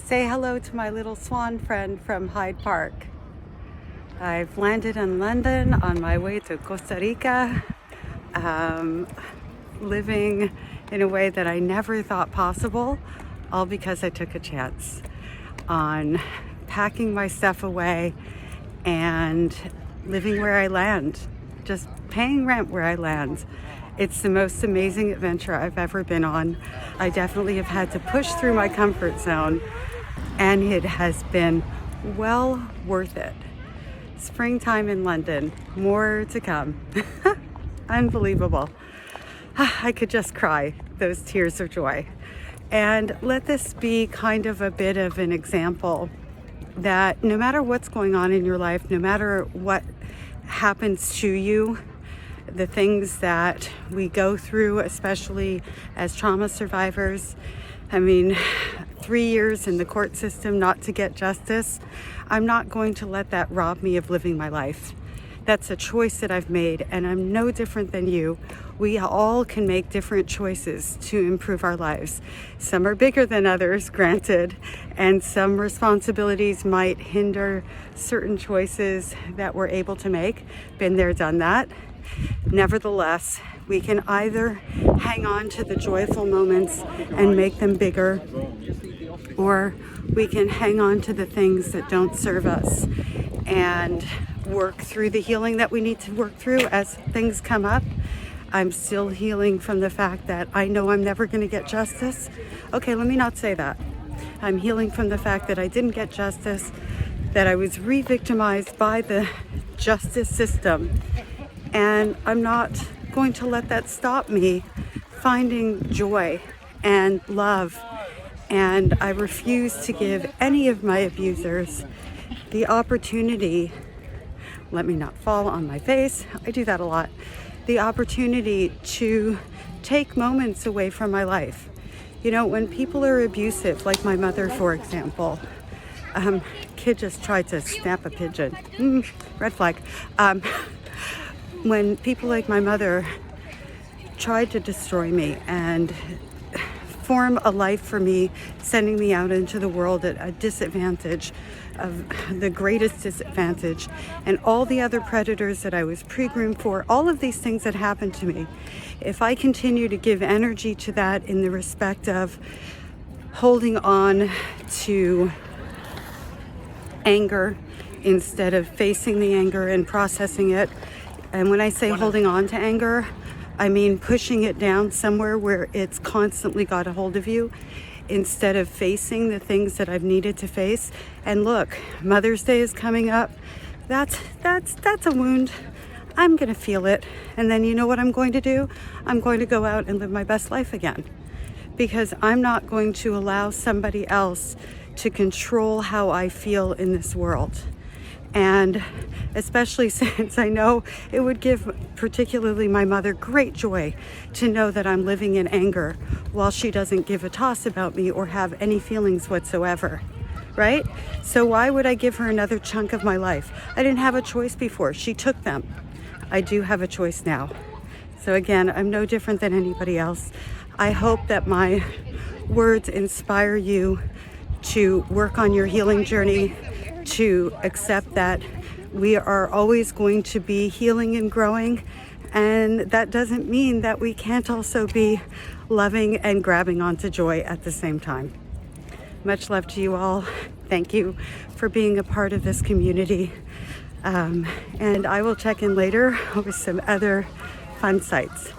Say hello to my little swan friend from Hyde Park. I've landed in London on my way to Costa Rica, living in a way that I never thought possible, all because I took a chance on packing my stuff away and living where I land, just paying rent where I land. It's the most amazing adventure I've ever been on. I definitely have had to push through my comfort zone, and it has been well worth it. Springtime in London, more to come. Unbelievable. I could just cry those tears of joy. And let this be kind of a bit of an example that no matter what's going on in your life, no matter what happens to you, the things that we go through, especially as trauma survivors. 3 years in the court system not to get justice. I'm not going to let that rob me of living my life. That's a choice that I've made, and I'm no different than you. We all can make different choices to improve our lives. Some are bigger than others, granted, and some responsibilities might hinder certain choices that we're able to make. Been there, done that. Nevertheless, we can either hang on to the joyful moments and make them bigger, or we can hang on to the things that don't serve us and work through the healing that we need to work through as things come up. I'm still healing from the fact that I know I'm never going to get justice. Okay, let me not say that. I'm healing from the fact that I didn't get justice, that I was re-victimized by the justice system. And I'm not going to let that stop me finding joy and love. And I refuse to give any of my abusers the opportunity, let me not fall on my face, I do that a lot, the opportunity to take moments away from my life. You know, when people are abusive, like my mother, for example, kid just tried to snap a pigeon, red flag. When people like my mother tried to destroy me and form a life for me, sending me out into the world at a disadvantage, of the greatest disadvantage, and all the other predators that I was pre-groomed for, all of these things that happened to me, if I continue to give energy to that in the respect of holding on to anger instead of facing the anger and processing it, and when I say holding on to anger, I mean pushing it down somewhere where it's constantly got a hold of you instead of facing the things that I've needed to face. And look, Mother's Day is coming up. That's a wound. I'm going to feel it. And then you know what I'm going to do? I'm going to go out and live my best life again, because I'm not going to allow somebody else to control how I feel in this world. And especially since I know it would give particularly my mother great joy to know that I'm living in anger while she doesn't give a toss about me or have any feelings whatsoever, right? So why would I give her another chunk of my life? I didn't have a choice before. She took them. I do have a choice now. So again, I'm no different than anybody else. I hope that my words inspire you to work on your healing journey, to accept that we are always going to be healing and growing, and that doesn't mean that we can't also be loving and grabbing onto joy at the same time. Much love to you all. Thank you for being a part of this community, and I will check in later with some other fun sites.